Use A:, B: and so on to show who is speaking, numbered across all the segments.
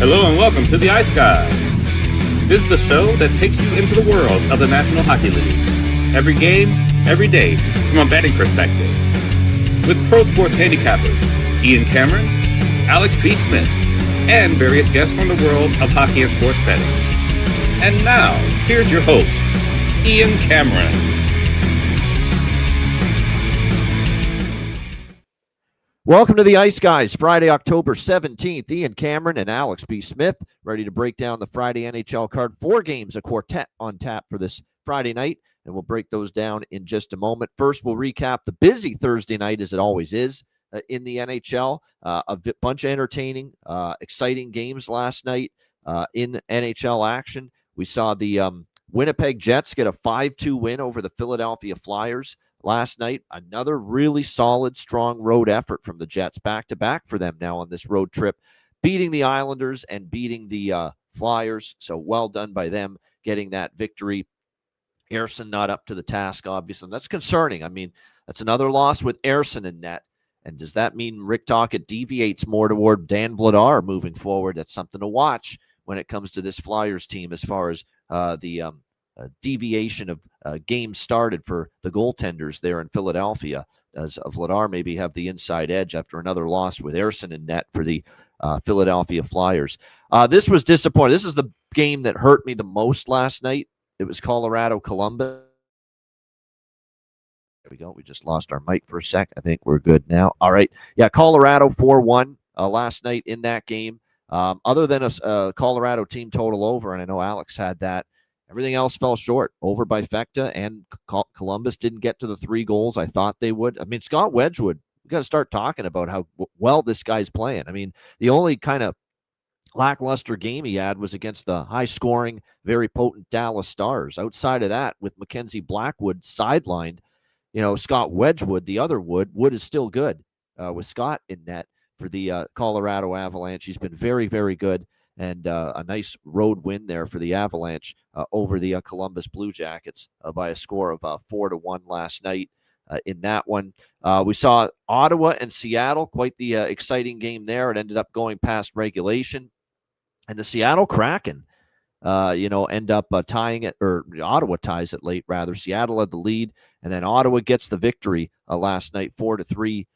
A: Hello and welcome to the Ice Guys. This is the show that takes you into the world of the National Hockey League. Every game, every day, from a betting perspective. With pro sports handicappers, Ian Cameron, Alex B. Smith, and various guests from the world of hockey and sports betting. And now, here's your host, Ian Cameron.
B: Welcome to the Ice Guys, Friday, October 17th. Ian Cameron and Alex B. Smith ready to break down the Friday NHL card. 4 games, a quartet on tap for this Friday night, and we'll break those down in just a moment. First, we'll recap the busy Thursday night, as it always is, in the NHL. A bunch of entertaining, exciting games last night in NHL action. We saw the Winnipeg Jets get a 5-2 win over the Philadelphia Flyers last night. Another really solid, strong road effort from the Jets, back-to-back for them now on this road trip, beating the Islanders and beating the Flyers. So well done by them getting that victory. Ersson not up to the task, obviously. And that's concerning. I mean, that's another loss with Ersson in net. And does that mean Rick Tocchet deviates more toward Dan Vladar moving forward? That's something to watch when it comes to this Flyers team as far as the deviation of games started for the goaltenders there in Philadelphia, as Vladar maybe have the inside edge after another loss with Ersson in net for the Philadelphia Flyers. This was disappointing. This is the game that hurt me the most last night. It was Colorado-Columbus. There we go. We just lost our mic for a sec. I think we're good now. All right. Yeah, Colorado 4-1 last night in that game. Other than a Colorado team total over, and I know Alex had that, everything else fell short. Over by Fekta, and Columbus didn't get to the 3 goals I thought they would. I mean, Scott Wedgwood, we got to start talking about how well this guy's playing. I mean, the only kind of lackluster game he had was against the high-scoring, very potent Dallas Stars. Outside of that, with Mackenzie Blackwood sidelined, Scott Wedgwood, the other Wood is still good with Scott in net for the Colorado Avalanche. He's been very, very good. And a nice road win there for the Avalanche over the Columbus Blue Jackets by a score of 4-1 last night in that one. We saw Ottawa and Seattle, quite the exciting game there. It ended up going past regulation. And the Seattle Kraken, end up tying it, or Ottawa ties it late, rather. Seattle had the lead, and then Ottawa gets the victory last night, 4-3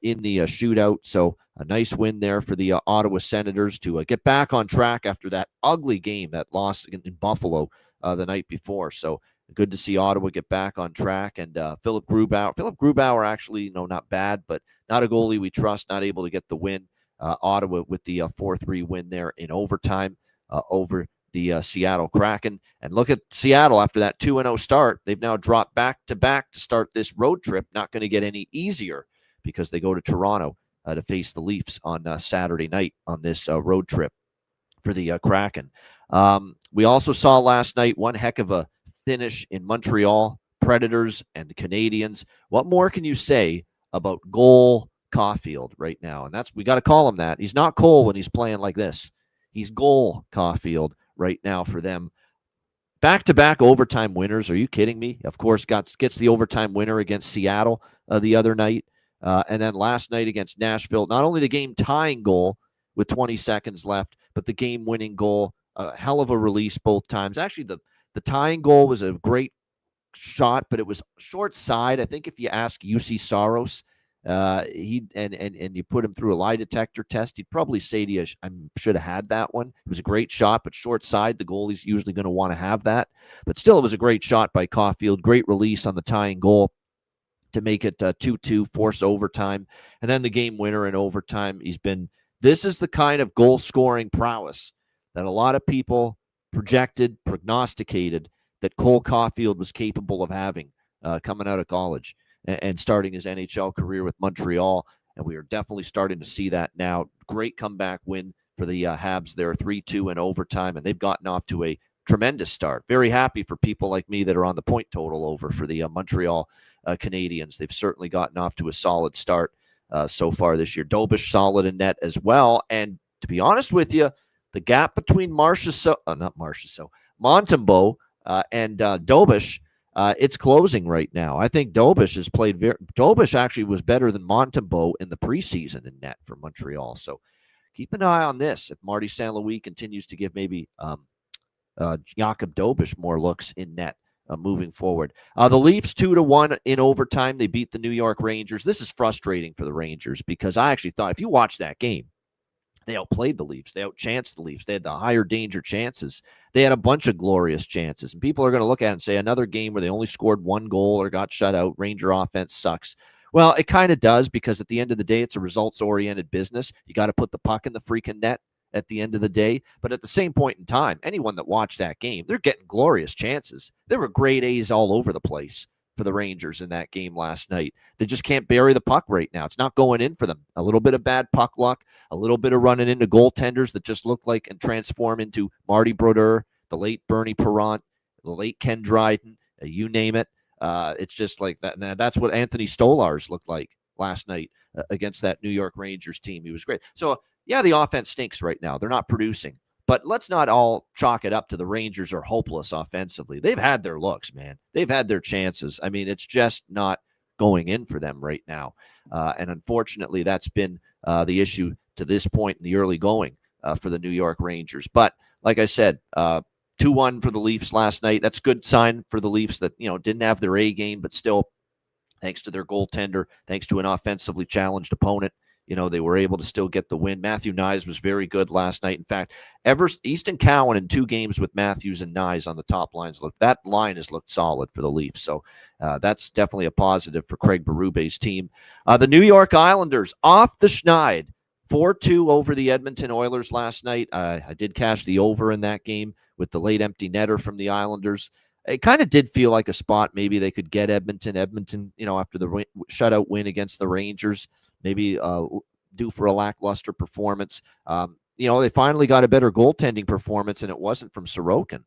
B: in the shootout. So a nice win there for the Ottawa Senators to get back on track after that ugly game, that loss in Buffalo the night before. So good to see Ottawa get back on track. And Philip Grubauer actually, not bad, but not a goalie we trust, not able to get the win. Ottawa with the 4-3 win there in overtime over the Seattle Kraken. And look at Seattle after that 2-0 start. They've now dropped back-to-back to start this road trip. Not going to get any easier because they go to Toronto to face the Leafs on Saturday night on this road trip for the Kraken. We also saw last night one heck of a finish in Montreal, Predators and Canadiens. What more can you say about Goal Caulfield right now? And we got to call him that. He's not Cole when he's playing like this. He's Goal Caulfield right now for them. Back-to-back overtime winners. Are you kidding me? Of course, gets the overtime winner against Seattle the other night. And then last night against Nashville, not only the game-tying goal with 20 seconds left, but the game-winning goal. A hell of a release both times. Actually, the tying goal was a great shot, but it was short side. I think if you ask UC Saros, and you put him through a lie detector test, he'd probably say to you, I should have had that one. It was a great shot, but short side, the goalie's usually going to want to have that. But still, it was a great shot by Caulfield. Great release on the tying goal to make it 2-2, force overtime, and then the game winner in overtime. This is the kind of goal scoring prowess that a lot of people prognosticated that Cole Caulfield was capable of having coming out of college and starting his NHL career with Montreal. And we are definitely starting to see that now. Great comeback win for the Habs there, 3-2 in overtime, and they've gotten off to a tremendous start. Very happy for people like me that are on the point total over for the Montreal Canadiens. They've certainly gotten off to a solid start so far this year. Dobish solid in net as well. And to be honest with you, the gap between Montembeault and Dobish, it's closing right now. I think Dobish actually was better than Montembeault in the preseason in net for Montreal. So keep an eye on this. If Marty St. Louis continues to give maybe Jakob Dobish more looks in net moving forward. The Leafs 2-1 in overtime. They beat the New York Rangers. This is frustrating for the Rangers because I actually thought if you watch that game, they outplayed the Leafs. They outchanced the Leafs. They had the higher danger chances. They had a bunch of glorious chances. And people are going to look at it and say another game where they only scored one goal or got shut out. Ranger offense sucks. Well, it kind of does because at the end of the day, it's a results-oriented business. You got to put the puck in the freaking net at the end of the day. But at the same point in time, anyone that watched that game, they're getting glorious chances. There were grade A's all over the place for the Rangers in that game last night. They just can't bury the puck right now. It's not going in for them. A little bit of bad puck luck, a little bit of running into goaltenders that just look like and transform into Marty Brodeur, the late Bernie Perrant, the late Ken Dryden, you name it. It's just like that. Now, that's what Anthony Stolarz looked like last night against that New York Rangers team. He was great. So, yeah, the offense stinks right now. They're not producing. But let's not all chalk it up to the Rangers are hopeless offensively. They've had their looks, man. They've had their chances. I mean, it's just not going in for them right now. And unfortunately, that's been the issue to this point in the early going for the New York Rangers. But like I said, 2-1 for the Leafs last night. That's a good sign for the Leafs that, didn't have their A game, but still, thanks to their goaltender, thanks to an offensively challenged opponent, they were able to still get the win. Matthew Nyes was very good last night. In fact, Easton Cowan in 2 games with Matthews and Nyes on the top lines. That line has looked solid for the Leafs. So that's definitely a positive for Craig Berube's team. The New York Islanders off the schneid, 4-2 over the Edmonton Oilers last night. I did cash the over in that game with the late empty netter from the Islanders. It kind of did feel like a spot maybe they could get Edmonton, after the shutout win against the Rangers. Maybe due for a lackluster performance. They finally got a better goaltending performance, and it wasn't from Sorokin.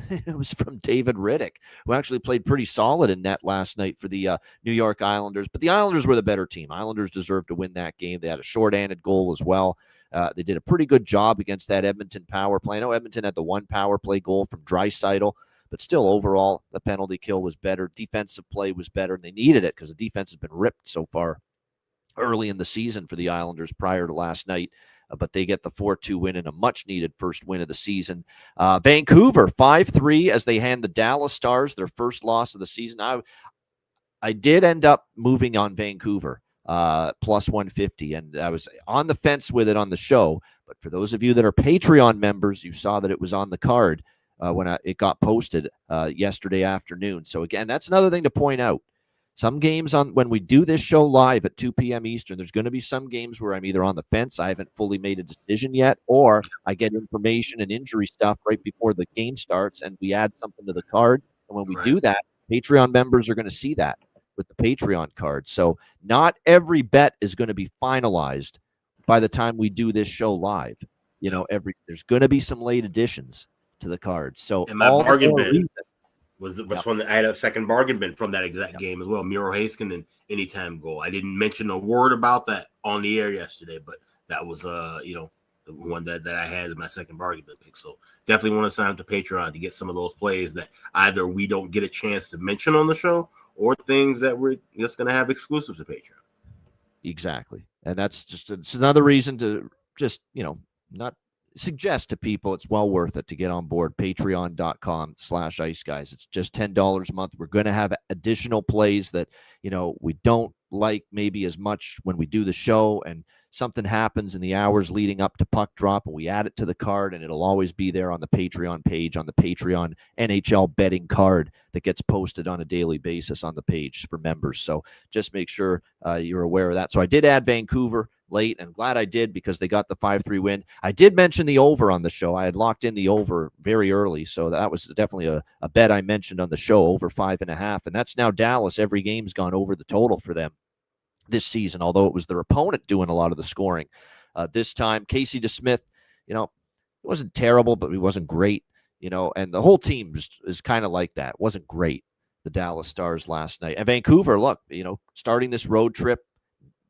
B: It was from David Riddick, who actually played pretty solid in net last night for the New York Islanders. But the Islanders were the better team. Islanders deserved to win that game. They had a shorthanded goal as well. They did a pretty good job against that Edmonton power play. I know Edmonton had the one power play goal from Draisaitl, but still overall the penalty kill was better. Defensive play was better, and they needed it because the defense has been ripped so far early in the season for the Islanders prior to last night, but they get the 4-2 win and a much-needed first win of the season. Vancouver, 5-3 as they hand the Dallas Stars their first loss of the season. I did end up moving on Vancouver, plus 150, and I was on the fence with it on the show, but for those of you that are Patreon members, you saw that it was on the card when it got posted yesterday afternoon. So again, that's another thing to point out. Some games when we do this show live at 2 p.m. Eastern, there's going to be some games where I'm either on the fence, I haven't fully made a decision yet, or I get information and injury stuff right before the game starts, and we add something to the card. And when we do that, Patreon members are going to see that with the Patreon card. So not every bet is going to be finalized by the time we do this show live. There's going to be some late additions to the card. So
C: and my bargain bin was from I had a second bargain bin from that exact game as well. Miro Haskin and anytime goal. I didn't mention a word about that on the air yesterday, but that was the one that I had as my second bargain bin pick. So definitely want to sign up to Patreon to get some of those plays that either we don't get a chance to mention on the show or things that we're just going to have exclusives to Patreon.
B: Exactly. And that's it's another reason to just, not suggest to people it's well worth it to get on board. Patreon.com/Ice Guys. It's just $10 a month. We're going to have additional plays that, we don't like maybe as much when we do the show, and something happens in the hours leading up to puck drop, and we add it to the card, and it'll always be there on the Patreon page, on the Patreon NHL betting card that gets posted on a daily basis on the page for members. So just make sure you're aware of that. So I did add Vancouver late, and glad I did because they got the 5-3 win. I did mention the over on the show. I had locked in the over very early, so that was definitely a bet I mentioned on the show, over 5.5, and that's now Dallas. Every game's gone over the total for them this season, although it was their opponent doing a lot of the scoring. This time, Casey DeSmith, it wasn't terrible, but he wasn't great, and the whole team is kind of like that. It wasn't great, the Dallas Stars last night. And Vancouver, look, starting this road trip,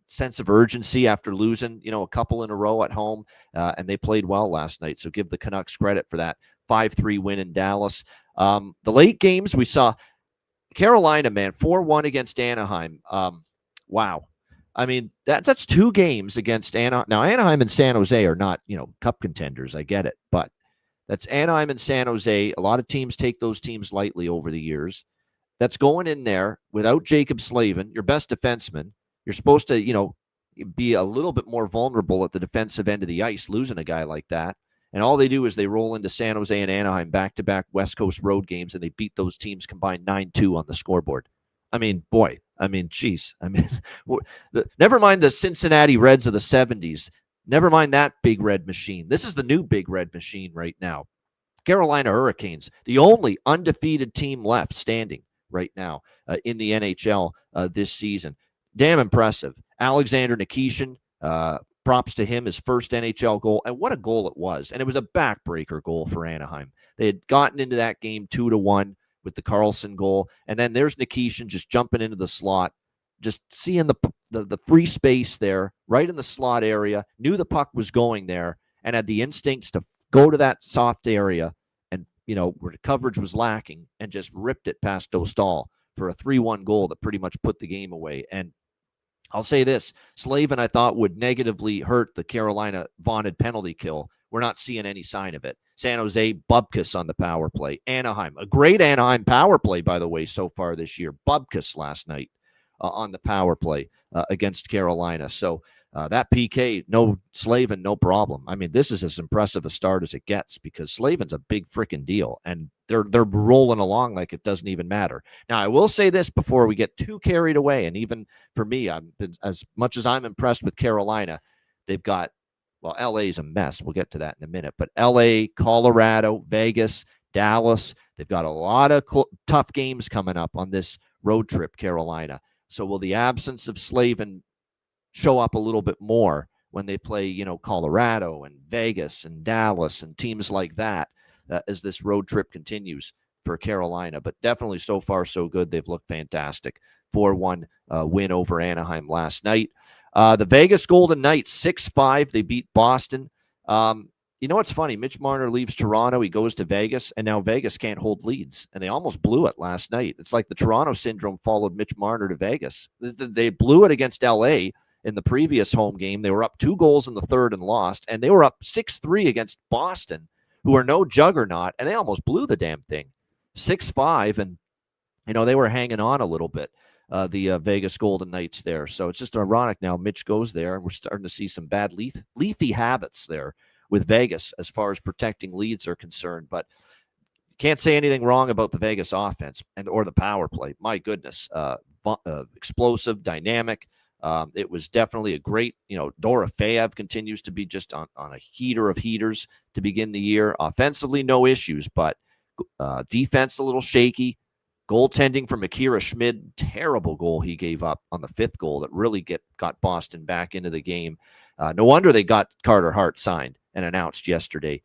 B: sense of urgency after losing, a couple in a row at home, and they played well last night. So give the Canucks credit for that 5-3 win in Dallas. The late games, we saw Carolina, man, 4-1 against Anaheim. Wow. I mean, that's 2 games against Anaheim. Now, Anaheim and San Jose are not, cup contenders. I get it. But that's Anaheim and San Jose. A lot of teams take those teams lightly over the years. That's going in there without Jacob Slavin, your best defenseman. You're supposed to, be a little bit more vulnerable at the defensive end of the ice, losing a guy like that. And all they do is they roll into San Jose and Anaheim back-to-back West Coast road games, and they beat those teams combined 9-2 on the scoreboard. I mean, boy. I mean, geez. I mean, never mind the Cincinnati Reds of the 70s. Never mind that big red machine. This is the new big red machine right now. Carolina Hurricanes, the only undefeated team left standing right now in the NHL this season. Damn impressive. Alexander Nikishin, props to him, his first NHL goal. And what a goal it was. And it was a backbreaker goal for Anaheim. They had gotten into that game 2-1 with the Carlson goal. And then there's Nikishin just jumping into the slot, just seeing the free space there, right in the slot area, knew the puck was going there, and had the instincts to go to that soft area and, where the coverage was lacking, and just ripped it past Dostal for a 3-1 goal that pretty much put the game away. And I'll say this, Slavin, I thought, would negatively hurt the Carolina vaunted penalty kill. We're not seeing any sign of it. San Jose, Bubkus on the power play. Anaheim, a great Anaheim power play, by the way, so far this year. Bubkus last night on the power play against Carolina. So that PK, no Slavin, no problem. I mean, this is as impressive a start as it gets, because Slavin's a big freaking deal, and they're rolling along like it doesn't even matter. Now, I will say this before we get too carried away, and even for me, as much as I'm impressed with Carolina, they've got, well, LA's a mess. We'll get to that in a minute. But LA, Colorado, Vegas, Dallas, they've got a lot of tough games coming up on this road trip, Carolina. So will the absence of Slavin show up a little bit more when they play, Colorado and Vegas and Dallas and teams like that as this road trip continues for Carolina? But definitely so far so good. They've looked fantastic. 4-1 win over Anaheim last night. The Vegas Golden Knights, 6-5. They beat Boston. What's funny? Mitch Marner leaves Toronto. He goes to Vegas, and now Vegas can't hold leads. And they almost blew it last night. It's like the Toronto syndrome followed Mitch Marner to Vegas. They blew it against LA in the previous home game. They were up 2 goals in the third and lost. And they were up 6-3 against Boston, who are no juggernaut, and they almost blew the damn thing. 6-5, and, they were hanging on a little bit. The Vegas Golden Knights there. So it's just ironic now Mitch goes there, and we're starting to see some bad leafy habits there with Vegas as far as protecting leads are concerned. But can't say anything wrong about the Vegas offense or the power play. My goodness, explosive, dynamic. It was definitely a great, Dorofeyev continues to be just on a heater of heaters to begin the year. Offensively, no issues, but defense a little shaky. Goaltending from Akira Schmid, terrible goal he gave up on the 5th goal that really got Boston back into the game. No wonder they got Carter Hart signed and announced yesterday,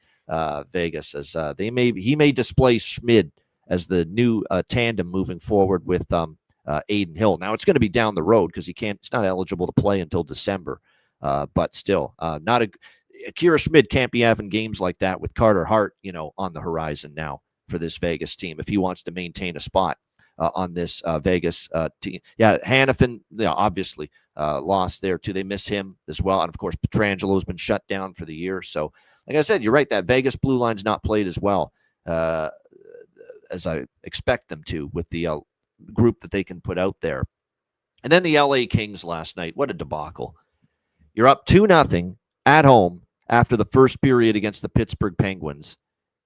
B: Vegas, as he may display Schmid as the new tandem moving forward with Aiden Hill. Now it's going to be down the road because he's not eligible to play until December, but still, Akira Schmid can't be having games like that with Carter Hart, on the horizon now for this Vegas team if he wants to maintain a spot on this Vegas team. Yeah, Hannafin, obviously lost there too. They miss him as well. And of course, Petrangelo's been shut down for the year. So like I said, you're right, that Vegas blue line's not played as well as I expect them to with the group that they can put out there. And then the LA Kings last night, what a debacle. You're up 2-0 at home after the first period against the Pittsburgh Penguins.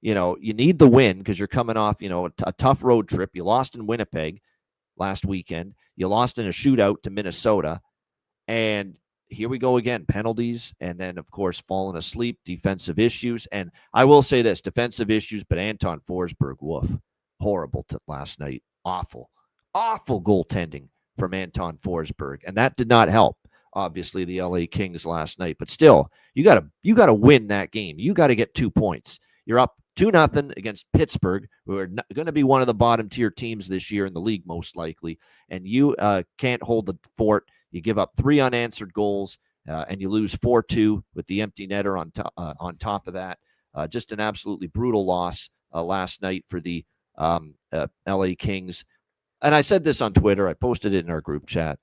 B: You need the win because you're coming off, a tough road trip. You lost in Winnipeg last weekend. You lost in a shootout to Minnesota. And here we go again, penalties. And then, of course, falling asleep, defensive issues. And I will say this, defensive issues, but Anton Forsberg, woof, horrible last night. Awful goaltending from Anton Forsberg. And that did not help, obviously, the LA Kings last night. But still, you got to win that game. You got to get 2 points. You're up 2-0 against Pittsburgh, who are going to be one of the bottom-tier teams this year in the league, most likely. And you can't hold the fort. You give up 3 unanswered goals, and you lose 4-2 with the empty netter on top of that. Just an absolutely brutal loss last night for the LA Kings. And I said this on Twitter. I posted it in our group chat.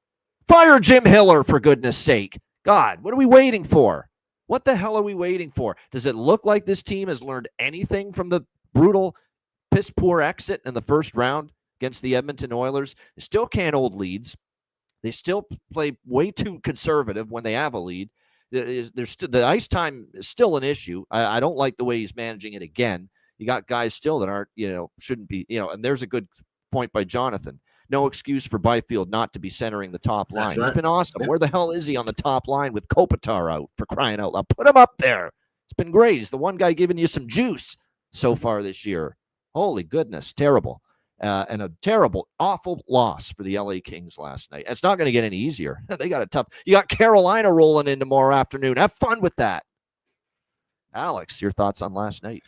B: Fire Jim Hiller, for goodness sake. God, what are we waiting for? What the hell are we waiting for? Does it look like this team has learned anything from the brutal, piss-poor exit in the first round against the Edmonton Oilers? They still can't hold leads. They still play way too conservative when they have a lead. The ice time is still an issue. I don't like the way he's managing it again. You got guys still that aren't, shouldn't be, and there's a good point by Jonathan. No excuse for Byfield not to be centering the top line. That's right. He's been awesome. Yeah. Where the hell is he on the top line with Kopitar out, for crying out loud? Put him up there. It's been great. He's the one guy giving you some juice so far this year. Holy goodness, terrible. And a terrible, awful loss for the LA Kings last night. It's not going to get any easier. They got a tough. You got Carolina rolling in tomorrow afternoon. Have fun with that. Alex, your thoughts on last night?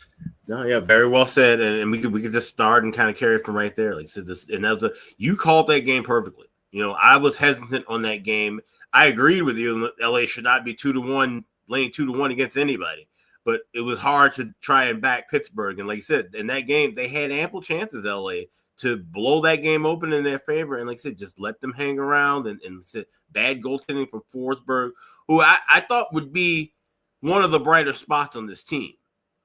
C: No, yeah, very well said. And we could just start and kind of carry it from right there. Like I said, you called that game perfectly. I was hesitant on that game. I agreed with you. LA should not be 2-1, laying 2-1 against anybody. But it was hard to try and back Pittsburgh. And like I said, in that game, they had ample chances, LA, to blow that game open in their favor. And like I said, just let them hang around. And said, bad goaltending from Forsberg, who I thought would be one of the brighter spots on this team.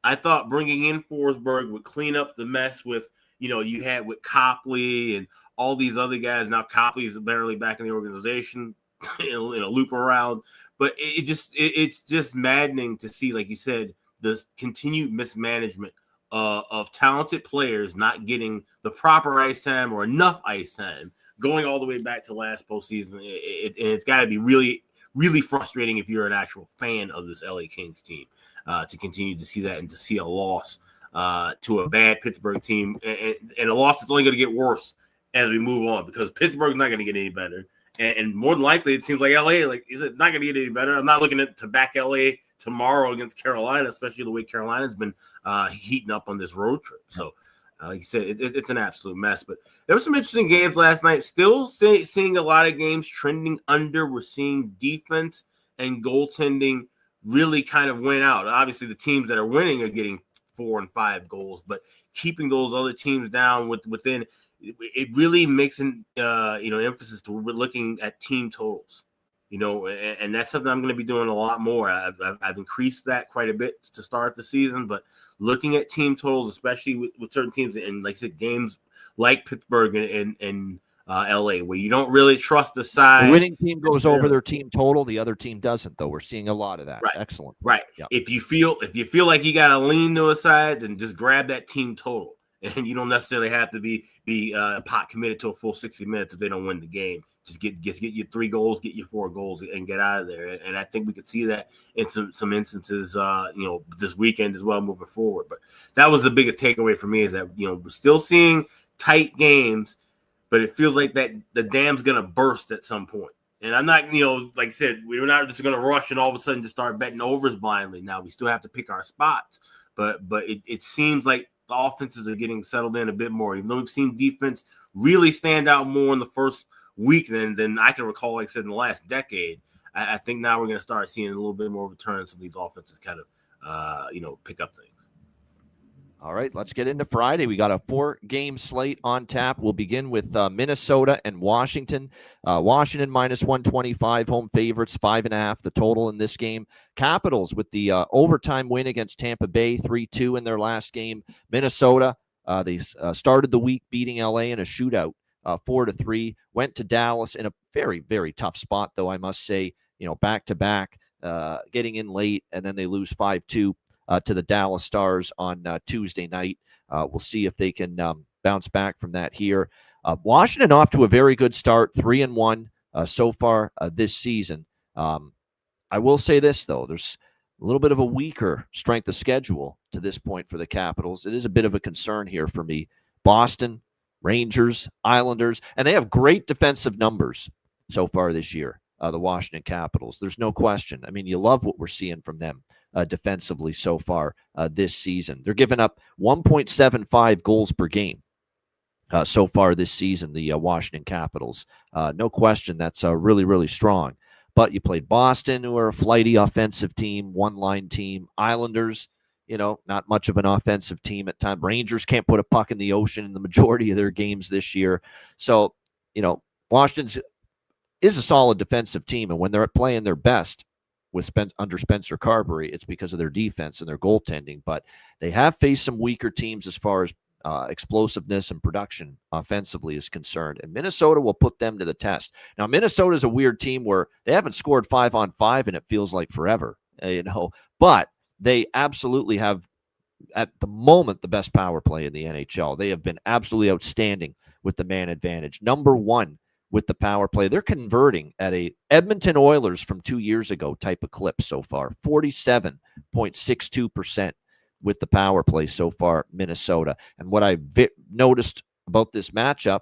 C: I thought bringing in Forsberg would clean up the mess with, you had with Copley and all these other guys. Now Copley is barely back in the organization in a loop around. But it's just maddening to see, like you said, this continued mismanagement of talented players not getting the proper ice time or enough ice time, going all the way back to last postseason. It's got to be really, really frustrating if you're an actual fan of this LA Kings team to continue to see that and to see a loss to a bad Pittsburgh team and a loss that's only going to get worse as we move on, because Pittsburgh's not going to get any better. And more than likely, it seems like LA, is it not going to get any better? I'm not looking to back LA tomorrow against Carolina, especially the way Carolina's been heating up on this road trip. So, like you said, it's an absolute mess. But there were some interesting games last night. Still seeing a lot of games trending under. We're seeing defense and goaltending really kind of win out. Obviously, the teams that are winning are getting 4 and 5 goals, but keeping those other teams down within – it really makes an emphasis to looking at team totals, and that's something I'm going to be doing a lot more. I've increased that quite a bit to start the season, but looking at team totals, especially with certain teams, and like I said, games like Pittsburgh and LA, where you don't really trust the side.
B: The winning team goes over their team total. The other team doesn't, though. We're seeing a lot of that.
C: Right.
B: Excellent.
C: Right. Yep. If you feel like you got to lean to a side, then just grab that team total. And you don't necessarily have to be pot committed to a full 60 minutes if they don't win the game. Just get you 3 goals, get you 4 goals, and get out of there. And I think we could see that in some instances, this weekend as well, moving forward. But that was the biggest takeaway for me, is that we're still seeing tight games, but it feels like that the dam's gonna burst at some point. And I'm not, like I said, we're not just gonna rush and all of a sudden just start betting overs blindly. Now we still have to pick our spots, but it seems like the offenses are getting settled in a bit more. Even though we've seen defense really stand out more in the first week than I can recall, like I said, in the last decade, I think now we're going to start seeing a little bit more return. Some of these offenses kind of, pick up things.
B: All right, let's get into Friday. We got a 4-game slate on tap. We'll begin with Minnesota and Washington. Washington minus 125, home favorites, 5.5 the total in this game. Capitals with the overtime win against Tampa Bay, 3-2 in their last game. Minnesota, they started the week beating LA in a shootout, 4-3. Went to Dallas in a very, very tough spot, though, I must say, back-to-back, getting in late, and then they lose 5-2. To the Dallas Stars on Tuesday night. We'll see if they can bounce back from that here. Washington off to a very good start, 3-1 so far this season. I will say this, though. There's a little bit of a weaker strength of schedule to this point for the Capitals. It is a bit of a concern here for me. Boston, Rangers, Islanders, and they have great defensive numbers so far this year, the Washington Capitals. There's no question. I mean, you love what we're seeing from them. Defensively so far this season. They're giving up 1.75 goals per game so far this season, the Washington Capitals. No question, that's really, really strong. But you played Boston, who are a flighty offensive team, one-line team. Islanders, not much of an offensive team at times. Rangers can't put a puck in the ocean in the majority of their games this year. So, Washington's is a solid defensive team. And when they're playing their best under Spencer Carberry, it's because of their defense and their goaltending. But they have faced some weaker teams as far as explosiveness and production offensively is concerned. And Minnesota will put them to the test. Now, Minnesota is a weird team where they haven't scored 5-on-5 and it feels like forever, but they absolutely have, at the moment, the best power play in the NHL. They have been absolutely outstanding with the man advantage. Number one with the power play. They're converting at a Edmonton Oilers from 2 years ago type of clip so far. 47.62% with the power play so far, Minnesota. And what I noticed about this matchup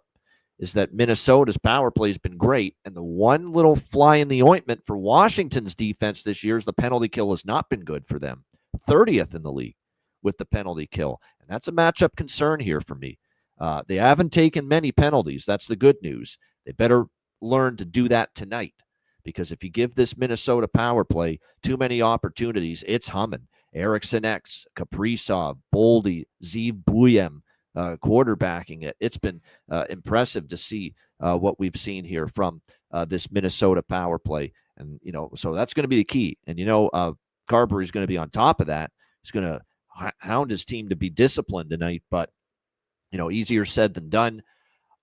B: is that Minnesota's power play has been great. And the one little fly in the ointment for Washington's defense this year is the penalty kill has not been good for them. 30th in the league with the penalty kill. And that's a matchup concern here for me. They haven't taken many penalties. That's the good news. They better learn to do that tonight, because if you give this Minnesota power play too many opportunities, it's humming. Eriksson X, Kaprizov, Boldy, Zeev Buyem quarterbacking it. It's been impressive to see what we've seen here from this Minnesota power play. And, so that's going to be the key. And, Carberry's going to be on top of that. He's going to hound his team to be disciplined tonight, but, easier said than done.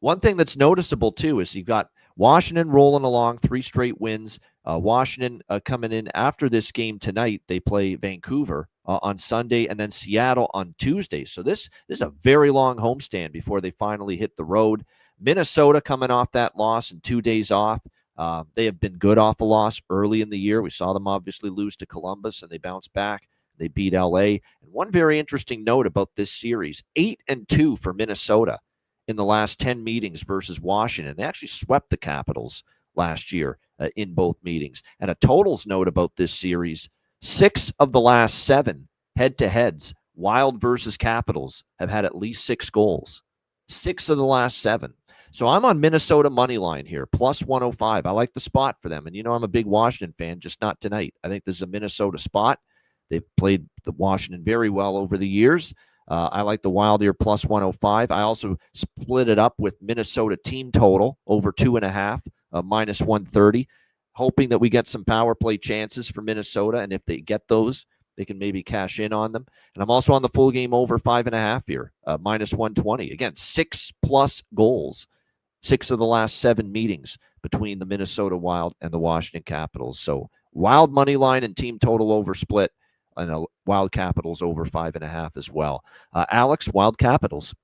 B: One thing that's noticeable, too, is you've got Washington rolling along, 3 straight wins. Washington coming in after this game tonight. They play Vancouver on Sunday and then Seattle on Tuesday. So this is a very long homestand before they finally hit the road. Minnesota coming off that loss and 2 days off. They have been good off a loss early in the year. We saw them obviously lose to Columbus, and they bounced back. They beat LA. And one very interesting note about this series, 8-2 for Minnesota in the last 10 meetings versus Washington. They actually swept the Capitals last year in both meetings. And a totals note about this series, 6 of the last 7 head-to-heads, Wild versus Capitals, have had at least 6 goals. 6 of the last 7. So I'm on Minnesota money line here, plus 105. I like the spot for them. And, I'm a big Washington fan, just not tonight. I think there's a Minnesota spot. They've played the Washington very well over the years. I like the Wild here plus 105. I also split it up with Minnesota team total over 2.5, minus 130, hoping that we get some power play chances for Minnesota. And if they get those, they can maybe cash in on them. And I'm also on the full game over 5.5 here, minus 120. Again, 6+ goals, 6 of the last 7 meetings between the Minnesota Wild and the Washington Capitals. So Wild money line and team total over split. And Wild Capitals over 5.5 as well. Alex, Wild Capitals.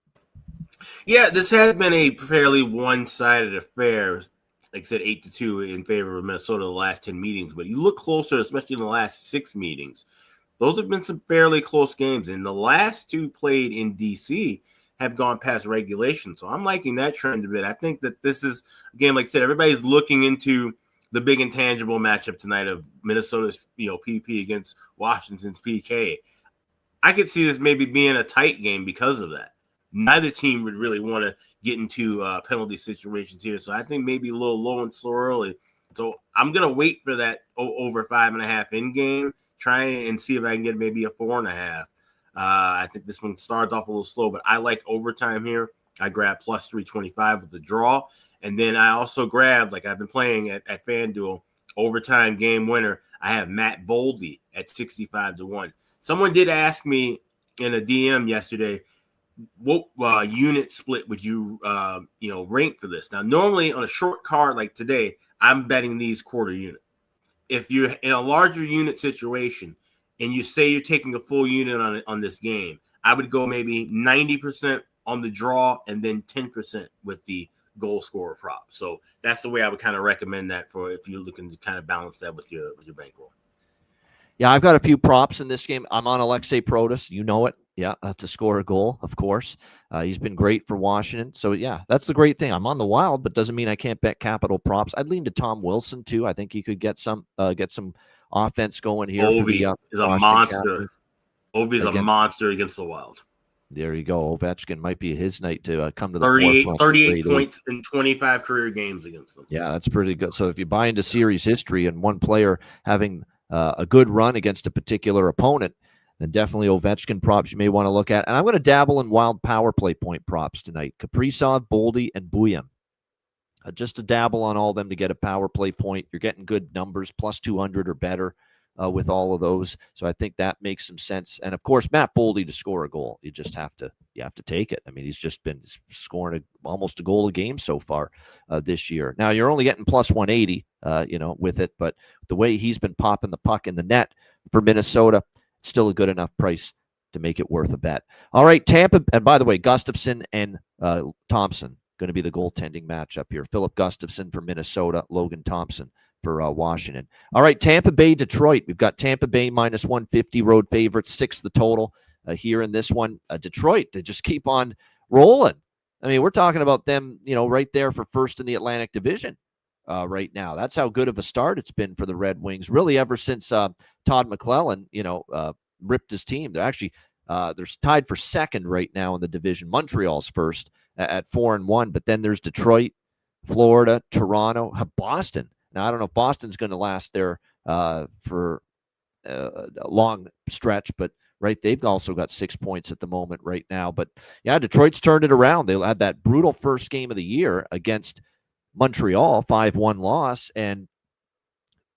C: Yeah, this has been a fairly one-sided affair. Like I said, 8-2 in favor of Minnesota the last 10 meetings. But you look closer, especially in the last 6 meetings. Those have been some fairly close games. And the last 2 played in D.C. have gone past regulation. So I'm liking that trend a bit. I think that this is, again, like I said, everybody's looking into the big intangible matchup tonight of Minnesota's, PP against Washington's PK. I could see this maybe being a tight game because of that. Neither team would really want to get into penalty situations here. So I think maybe a little low and slow early. So I'm going to wait for that over 5.5 in game, try and see if I can get maybe a 4.5. I think this one starts off a little slow, but I like overtime here. I grab plus 325 with the draw. And then I also grabbed, like I've been playing at FanDuel, overtime game winner. I have Matt Boldy at 65-1. Someone did ask me in a DM yesterday, what unit split would you, rank for this? Now, normally on a short card like today, I'm betting these quarter unit. If you're in a larger unit situation and you say you're taking a full unit on this game, I would go maybe 90% on the draw and then 10% with the goal scorer prop. So that's the way I would kind of recommend that for if you're looking to kind of balance that with your bankroll.
B: Yeah, I've got a few props in this game. I'm on Alexei Protas. You know it. Yeah, to score a goal, of course. He's been great for Washington. So, yeah, that's the great thing. I'm on the Wild, but doesn't mean I can't bet capital props. I'd lean to Tom Wilson, too. I think he could get some offense going here.
C: Ovi is a monster. Ovi's a monster against the Wild.
B: There you go. Ovechkin might be his night to come to the
C: 38 points in 25 career games against them.
B: Yeah, that's pretty good. So if you buy into series history and one player having a good run against a particular opponent, then definitely Ovechkin props you may want to look at. And I'm going to dabble in Wild power play point props tonight. Kaprizov, Boldy, and Buyem. just to dabble on all of them to get a power play point. You're getting good numbers, plus 200 or better with all of those. So I think that makes some sense. And of course, Matt Boldy to score a goal, you have to take it. I mean, he's just been scoring almost a goal a game so far this year. Now you're only getting plus 180, with it, but the way he's been popping the puck in the net for Minnesota, still a good enough price to make it worth a bet. All right, Tampa, and by the way, Gustafsson and Thompson going to be the goaltending matchup here. Philip Gustafsson for Minnesota, Logan Thompson for Washington. All right, Tampa Bay, Detroit. We've got Tampa Bay minus 150, road favorites, 6 the total here in this one. Detroit, they just keep on rolling. I mean, we're talking about them, right there for first in the Atlantic Division right now. That's how good of a start it's been for the Red Wings, really ever since Todd McClellan, ripped his team. They're actually they're tied for second right now in the division. Montreal's first at 4-1, but then there's Detroit, Florida, Toronto, Boston. Now, I don't know if Boston's going to last there for a long stretch, but right, they've also got 6 points at the moment right now. But yeah, Detroit's turned it around. They had that brutal first game of the year against Montreal, 5-1 loss, and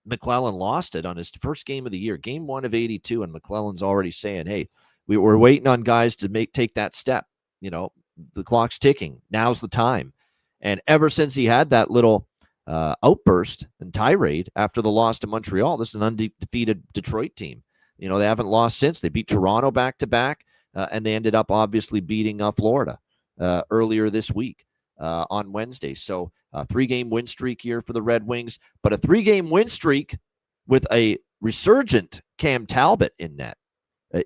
B: McClellan lost it on his first game of the year, game 1 of 82, and McClellan's already saying, hey, we're waiting on guys to take that step. The clock's ticking. Now's the time. And ever since he had that little outburst and tirade after the loss to Montreal, this is an undefeated Detroit team. They haven't lost since. They beat Toronto back-to-back, and they ended up obviously beating Florida earlier this week on Wednesday. So a 3-game win streak here for the Red Wings, but a 3-game win streak with a resurgent Cam Talbot in net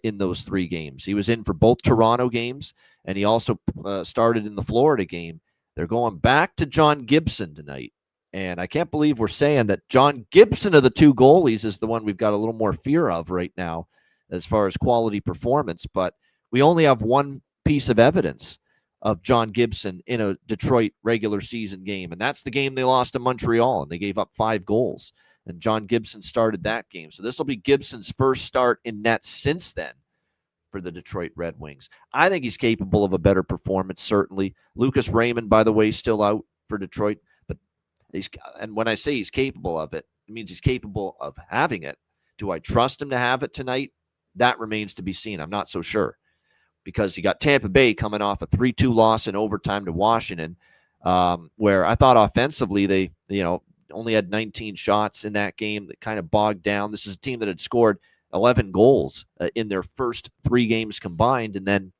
B: in those 3 games. He was in for both Toronto games, and he also started in the Florida game. They're going back to John Gibson tonight. And I can't believe we're saying that John Gibson of the 2 goalies is the one we've got a little more fear of right now as far as quality performance. But we only have one piece of evidence of John Gibson in a Detroit regular season game, and that's the game they lost to Montreal, and they gave up 5 goals. And John Gibson started that game. So this will be Gibson's first start in net since then for the Detroit Red Wings. I think he's capable of a better performance, certainly. Lucas Raymond, by the way, still out for Detroit. And when I say he's capable of it, it means he's capable of having it. Do I trust him to have it tonight? That remains to be seen. I'm not so sure, because you got Tampa Bay coming off a 3-2 loss in overtime to Washington, where I thought offensively they only had 19 shots in that game. That kind of bogged down. This is a team that had scored 11 goals in their first 3 games combined, and then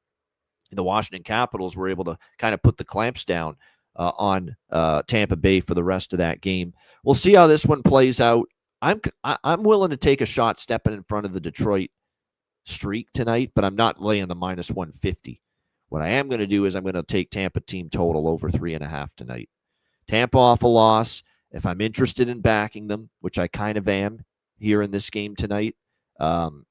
B: the Washington Capitals were able to kind of put the clamps down on Tampa Bay for the rest of that game. We'll see how this one plays out. I'm willing to take a shot stepping in front of the Detroit streak tonight, but I'm not laying the minus 150. What I am going to do is I'm going to take Tampa team total over 3.5 tonight. Tampa off a loss. If I'm interested in backing them, which I kind of am here in this game tonight, and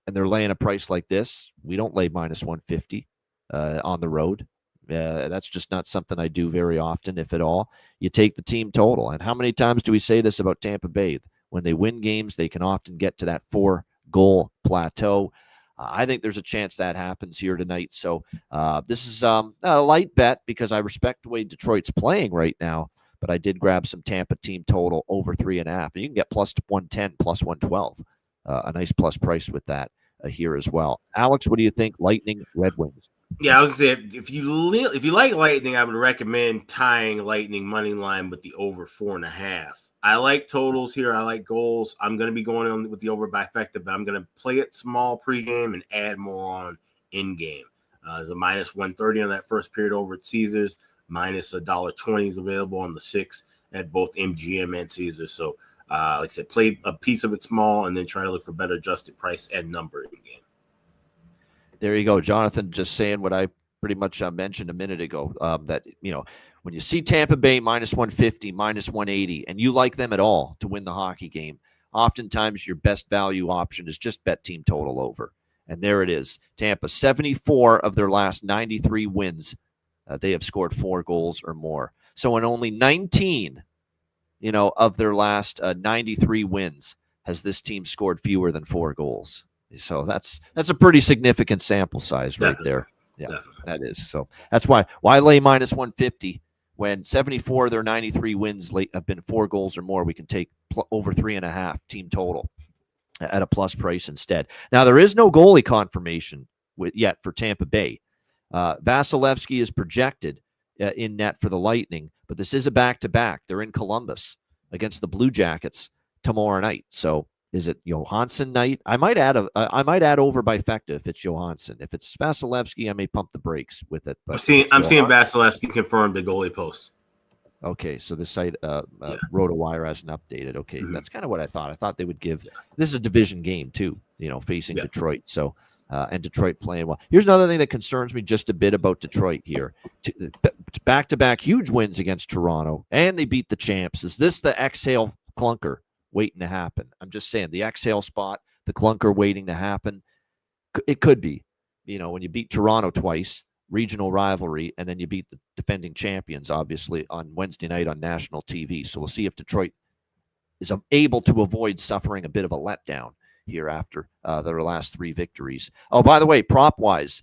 B: they're laying a price like this, we don't lay minus 150 on the road. That's just not something I do very often, if at all. You take the team total. And how many times do we say this about Tampa Bay? When they win games, they can often get to that 4-goal plateau. I think there's a chance that happens here tonight. So this is a light bet because I respect the way Detroit's playing right now. But I did grab some Tampa team total over 3.5. And you can get plus 110, plus 112. A nice plus price with that here as well. Alex, what do you think? Lightning, Red Wings.
C: Yeah, I was saying if you like Lightning, I would recommend tying Lightning money line with the over 4.5. I like totals here. I like goals. I'm going to be going on with the over bifecta, but I'm going to play it small pregame and add more on in game. There's a minus 130 on that first period over at Caesars. Minus $1.20 is available on the 6 at both MGM and Caesars. So, like I said, play a piece of it small and then try to look for better adjusted price and number in game.
B: There you go. Jonathan just saying what I pretty much mentioned a minute ago, that, when you see Tampa Bay minus 150, minus 180, and you like them at all to win the hockey game, oftentimes your best value option is just bet team total over. And there it is. Tampa, 74 of their last 93 wins, they have scored 4 goals or more. So in only 19, of their last 93 wins, has this team scored fewer than 4 goals. So that's a pretty significant sample size right there. Yeah, that is. So that's why lay minus 150 when 74 of their 93 wins have been 4 goals or more, we can take over 3.5 team total at a plus price instead. Now, there is no goalie confirmation yet for Tampa Bay. Vasilevsky is projected in net for the Lightning, but this is a back-to-back. They're in Columbus against the Blue Jackets tomorrow night. So is it Johansson night? I might add over by Fecta if it's Johansson. If it's Vasilevsky, I may pump the brakes with it. But
C: I'm seeing Vasilevsky confirmed the goalie post.
B: Okay, so the site RotoWire hasn't updated. Okay, that's kind of what I thought. I thought they would give. This is a division game too, facing Detroit. So and Detroit playing well. Here's another thing that concerns me just a bit about Detroit here. Back-to-back huge wins against Toronto, and they beat the champs. Is this the exhale clunker waiting to happen? I'm just saying, the exhale spot, the clunker waiting to happen. It could be. When you beat Toronto twice, regional rivalry, and then you beat the defending champions, obviously, on Wednesday night on national TV. So we'll see if Detroit is able to avoid suffering a bit of a letdown here after their last 3 victories. Oh, by the way, prop-wise,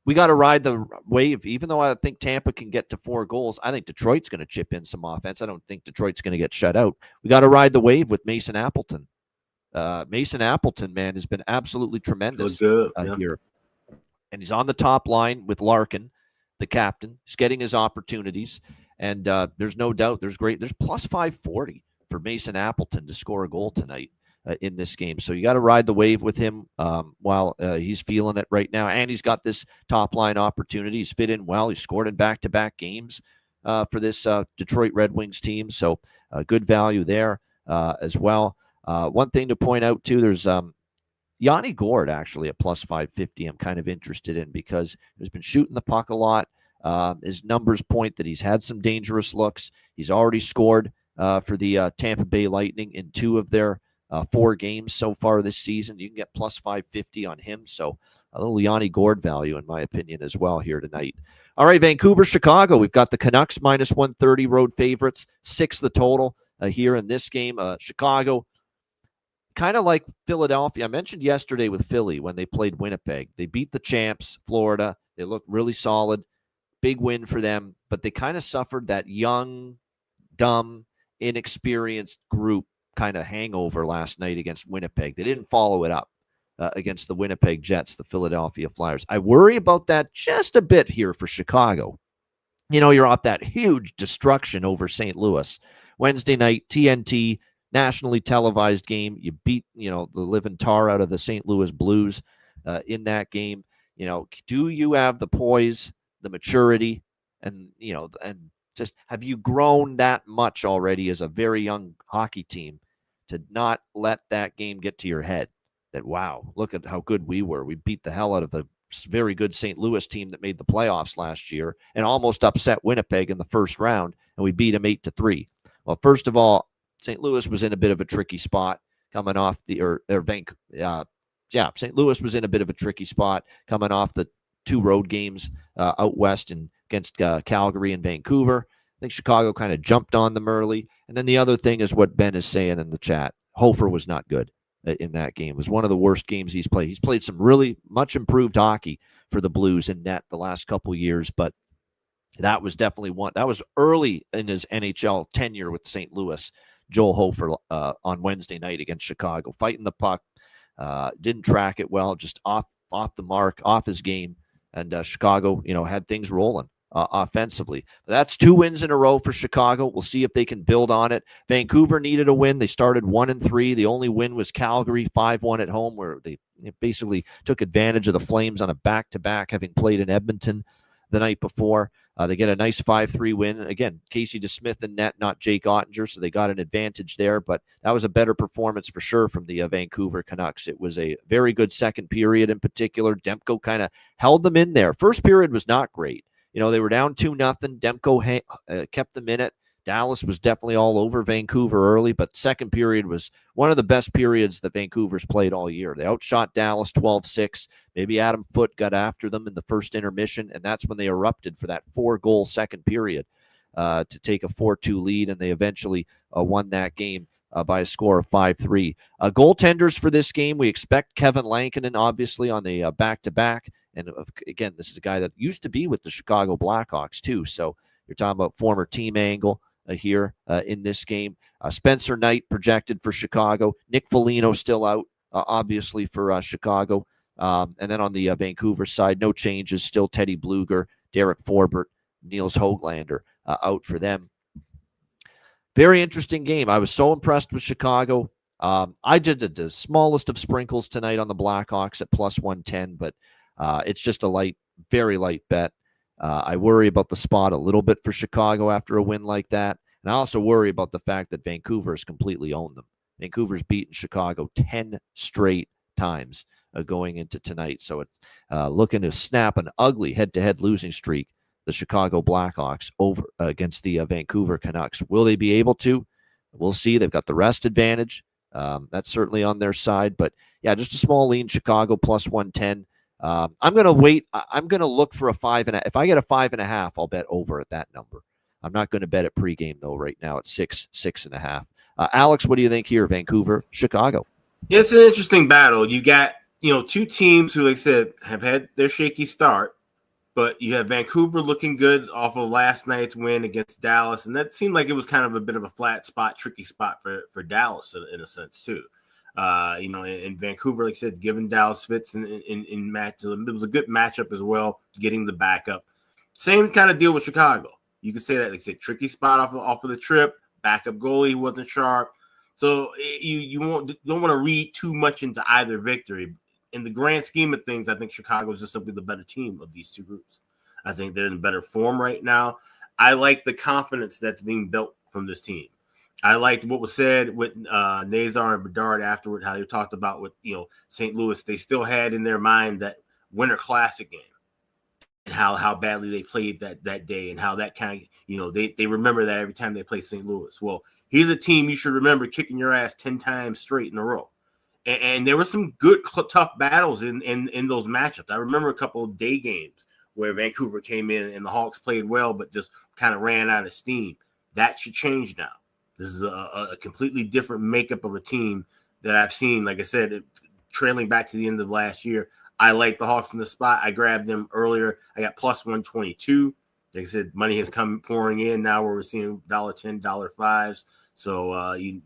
B: we got to ride the wave. Even though I think Tampa can get to 4 goals, I think Detroit's going to chip in some offense. I don't think Detroit's going to get shut out. We got to ride the wave with Mason Appleton. Mason Appleton, man, has been absolutely tremendous here. And he's on the top line with Larkin, the captain. He's getting his opportunities. And there's no doubt there's plus 540 for Mason Appleton to score a goal tonight in this game. So you got to ride the wave with him while he's feeling it right now. And he's got this top line opportunity. He's fit in well. He's scored in back-to-back games for this Detroit Red Wings team. So good value there as well. One thing to point out, too, there's Yanni Gourde actually at plus 550 I'm kind of interested in because he's been shooting the puck a lot. His numbers point that he's had some dangerous looks. He's already scored for the Tampa Bay Lightning in 2 of their 4 games so far this season. You can get plus 550 on him. So a little Yanni Gourde value, in my opinion, as well here tonight. All right, Vancouver, Chicago. We've got the Canucks minus 130 road favorites, 6 the total here in this game. Chicago, kind of like Philadelphia. I mentioned yesterday with Philly when they played Winnipeg. They beat the champs, Florida. They looked really solid. Big win for them, but they kind of suffered that young, dumb, inexperienced group kind of hangover last night against Winnipeg. They didn't follow it up against the Winnipeg Jets, the Philadelphia Flyers. I worry about that just a bit here for Chicago. You're off that huge destruction over St. Louis. Wednesday night, TNT, nationally televised game. You beat, the living tar out of the St. Louis Blues in that game. Do you have the poise, the maturity, and just have you grown that much already as a very young hockey team to not let that game get to your head that, wow, look at how good we were. We beat the hell out of a very good St. Louis team that made the playoffs last year and almost upset Winnipeg in the first round, and we beat them 8-3. Well, first of all, St. Louis was in a bit of a tricky spot coming off St. Louis was in a bit of a tricky spot coming off the 2 road games out west and against Calgary and Vancouver. I think Chicago kind of jumped on them early. And then the other thing is what Ben is saying in the chat. Hofer was not good in that game. It was one of the worst games he's played. He's played some really much improved hockey for the Blues in net the last couple years, but that was definitely one. That was early in his NHL tenure with St. Louis. Joel Hofer on Wednesday night against Chicago, fighting the puck, didn't track it well, just off the mark, off his game, and Chicago, had things rolling offensively. That's 2 wins in a row for Chicago. We'll see if they can build on it. Vancouver needed a win. They started 1-3. The only win was Calgary 5-1 at home, where they basically took advantage of the Flames on a back-to-back, having played in Edmonton the night before. They get a nice 5-3 win. Again, Casey DeSmith in net, not Jake Ottinger, so they got an advantage there. But that was a better performance for sure from the Vancouver Canucks. It was a very good second period in particular. Demko kind of held them in there. First period was not great. They were down 2-0. Demko kept them in it. Dallas was definitely all over Vancouver early, but second period was one of the best periods that Vancouver's played all year. They outshot Dallas 12-6. Maybe Adam Foote got after them in the first intermission, and that's when they erupted for that 4-goal second period to take a 4-2 lead, and they eventually won that game by a score of 5-3. Goaltenders for this game, we expect Kevin Lankinen, obviously, on the back-to-back. And again, this is a guy that used to be with the Chicago Blackhawks, too. So You're talking about former team Angle here in this game. Spencer Knight projected for Chicago. Nick Foligno still out, obviously, for Chicago. And then on the Vancouver side, no changes. Still Teddy Bluger, Derek Forbert, Niels Höglander out for them. Very interesting game. I was so impressed with Chicago. I did the smallest of sprinkles tonight on the Blackhawks at plus 110, but it's just a very light bet. I worry about the spot a little bit for Chicago after a win like that. And I also worry about the fact that Vancouver has completely owned them. Vancouver's beaten Chicago 10 straight times going into tonight. So it looking to snap an ugly head-to-head losing streak, the Chicago Blackhawks over against the Vancouver Canucks. Will they be able to? We'll see. They've got the rest advantage. That's certainly on their side. But, yeah, just a small lean, Chicago plus 110. I'm going to wait. I'm going to look for a 5.5. If I get a 5.5, I'll bet over at that number. I'm not going to bet at pregame, though, right now at 6.5. Alex, what do you think here? Vancouver, Chicago.
C: Yeah, it's an interesting battle. You got, two teams who, like I said, have had their shaky start, but you have Vancouver looking good off of last night's win against Dallas, and that seemed like it was kind of a bit of a flat spot, tricky spot for Dallas in a sense too. In Vancouver, like I said, giving Dallas fits in matches. It was a good matchup as well, getting the backup. Same kind of deal with Chicago. You could say that, like I said, tricky spot off of the trip, backup goalie who wasn't sharp. So you don't want to read too much into either victory. In the grand scheme of things, I think Chicago is just simply the better team of these two groups. I think they're in better form right now. I like the confidence that's being built from this team. I liked what was said with Nazar and Bedard afterward, how they talked about with St. Louis. They still had in their mind that Winter Classic game and how badly they played that day and how that kind of, they remember that every time they play St. Louis. Well, here's a team you should remember kicking your ass 10 times straight in a row. And there were some good, tough battles in those matchups. I remember a couple of day games where Vancouver came in and the Hawks played well, but just kind of ran out of steam. That should change now. This is a completely different makeup of a team that I've seen. Like I said, trailing back to the end of last year, I like the Hawks in the spot. I grabbed them earlier. I got plus 122. Like I said, money has come pouring in now where we're seeing $1.10, $5s. So you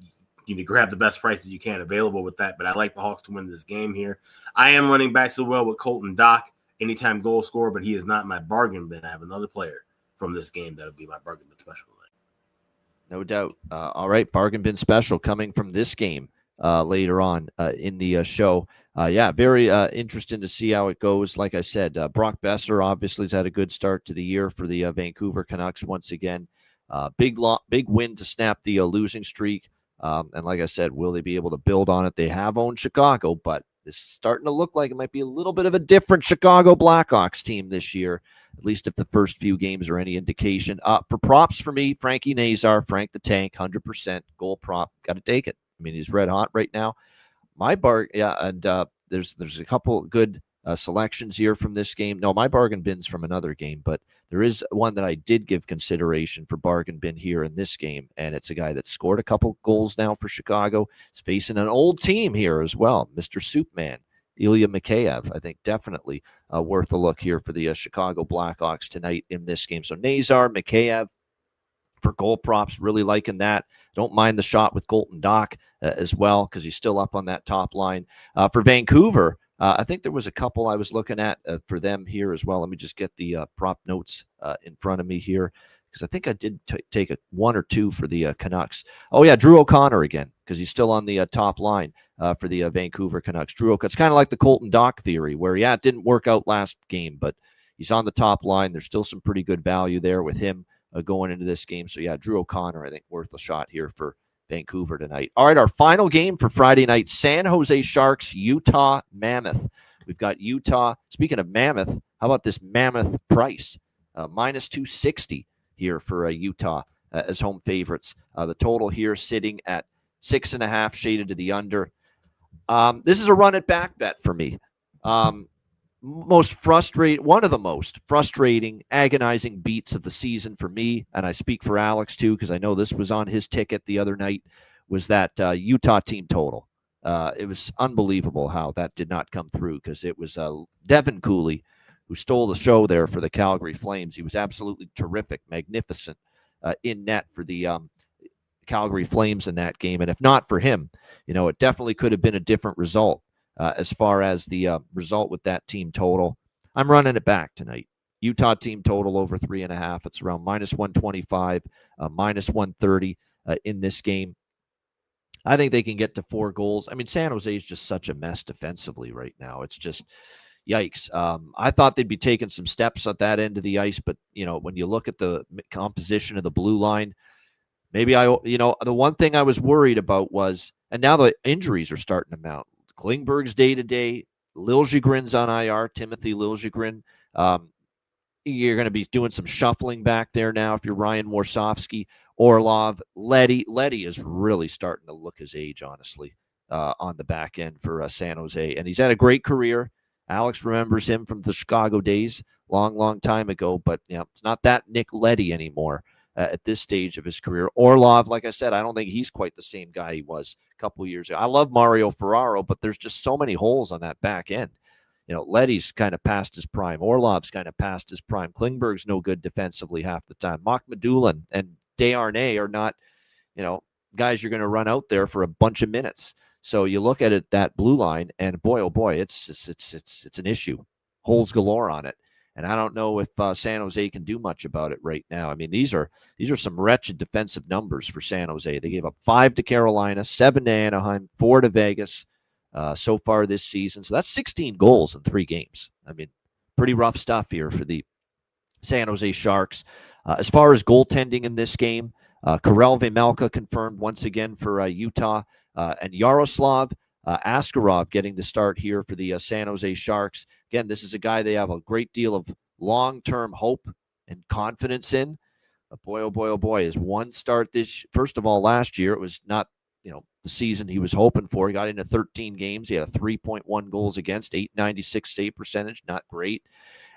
C: need to grab the best price that you can available with that. But I like the Hawks to win this game here. I am running back to the well with Colton Dock, anytime goal scorer, but he is not my bargain bin. I have another player from this game that'll be my bargain bin special.
B: No doubt. All right, bargain bin special coming from this game later on in the show. Very interesting to see how it goes. Like I said, Brock Besser obviously has had a good start to the year for the Vancouver Canucks once again. Big win to snap the losing streak. And like I said, will they be able to build on it? They have owned Chicago, but it's starting to look like it might be a little bit of a different Chicago Blackhawks team this year, at least if the first few games are any indication. For props for me, Frankie Nazar, Frank the Tank, 100% goal prop. Got to take it. I mean, he's red hot right now. There's a couple good selections here from this game. No, my bargain bin's from another game, but there is one that I did give consideration for bargain bin here in this game, and it's a guy that scored a couple goals now for Chicago. He's facing an old team here as well, Mr. Soupman, Ilya Mikheyev. I think definitely worth a look here for the Chicago Blackhawks tonight in this game. So Nazar, Mikheyev for goal props, really liking that. Don't mind the shot with Colton Dock as well because he's still up on that top line. For Vancouver, I think there was a couple I was looking at for them here as well. Let me just get the prop notes in front of me here because I think I did take a 1 or 2 for the Canucks. Oh, yeah, Drew O'Connor again because he's still on the top line for the Vancouver Canucks. Drew O'Connor, it's kind of like the Colton Dock theory where, it didn't work out last game, but he's on the top line. There's still some pretty good value there with him going into this game. So, Drew O'Connor, I think, worth a shot here for Vancouver tonight. All right, our final game for Friday night, San Jose Sharks, Utah Mammoth. We've got Utah. Speaking of Mammoth, how about this Mammoth price? Minus 260 here for Utah as home favorites. The total here sitting at 6.5, shaded to the under. This is a run it back bet for me. One of the most frustrating, agonizing beats of the season for me, and I speak for Alex too, because I know this was on his ticket the other night, was that Utah team total. It was unbelievable how that did not come through because it was Devin Cooley who stole the show there for the Calgary Flames. He was absolutely terrific, magnificent in net for the Calgary Flames in that game. And if not for him, it definitely could have been a different result as far as the result with that team total. I'm running it back tonight. Utah team total over 3.5. It's around -125, -130 in this game. I think they can get to 4 goals. I mean, San Jose is just such a mess defensively right now. It's just yikes. I thought they'd be taking some steps at that end of the ice, but when you look at the composition of the blue line, maybe the one thing I was worried about was, and now the injuries are starting to mount. Klingberg's day-to-day, Liljegren's on IR, Timothy Liljegren. You're going to be doing some shuffling back there now if you're Ryan Warsofsky, Orlov, Leddy. Leddy is really starting to look his age, honestly, on the back end for San Jose. And he's had a great career. Alex remembers him from the Chicago days, long time ago. But it's not that Nick Leddy anymore at this stage of his career. Orlov, like I said, I don't think he's quite the same guy he was a couple of years ago. I love Mario Ferraro, but there's just so many holes on that back end. Leddy's kind of past his prime. Orlov's kind of past his prime. Klingberg's no good defensively half the time. Mokhmadulin and Desharnais are not, guys you're going to run out there for a bunch of minutes. So you look at it, that blue line, and boy, oh boy, it's an issue. Holes galore on it. And I don't know if San Jose can do much about it right now. I mean, these are some wretched defensive numbers for San Jose. They gave up 5 to Carolina, 7 to Anaheim, 4 to Vegas so far this season. So that's 16 goals in 3 games. I mean, pretty rough stuff here for the San Jose Sharks. As far as goaltending in this game, Karel Vejmelka confirmed once again for Utah, and Yaroslav Askarov getting the start here for the San Jose Sharks. Again, this is a guy they have a great deal of long-term hope and confidence in. But boy, oh boy, oh boy, his one start first of all, last year, it was not, the season he was hoping for. He got into 13 games. He had a 3.1 goals against, .896 save percentage, not great.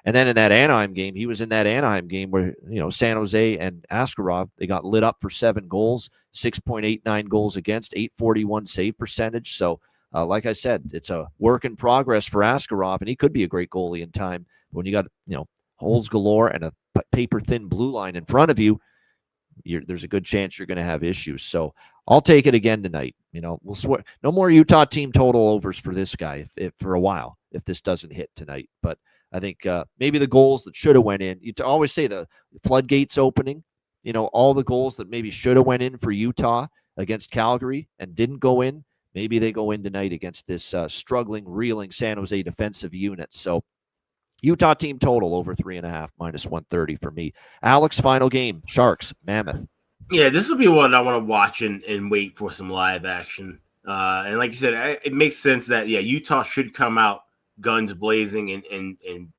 B: And then in that Anaheim game, he was in that Anaheim game where, San Jose and Askarov, they got lit up for 7 goals, 6.89 goals against, .841 save percentage. So, like I said, it's a work in progress for Askarov, and he could be a great goalie in time. But when you got, holes galore and a paper-thin blue line in front of you, there's a good chance you're going to have issues. So I'll take it again tonight. We'll swear no more Utah team total overs for this guy if for a while if this doesn't hit tonight. But I think maybe the goals that should have went in. You always say the floodgates opening. All the goals that maybe should have went in for Utah against Calgary and didn't go in. Maybe they go in tonight against this struggling, reeling San Jose defensive unit. So Utah team total over 3.5, -130 for me. Alex, final game, Sharks, Mammoth.
C: Yeah, this will be one I want to watch and wait for some live action. And like you said, it makes sense that, Utah should come out guns blazing and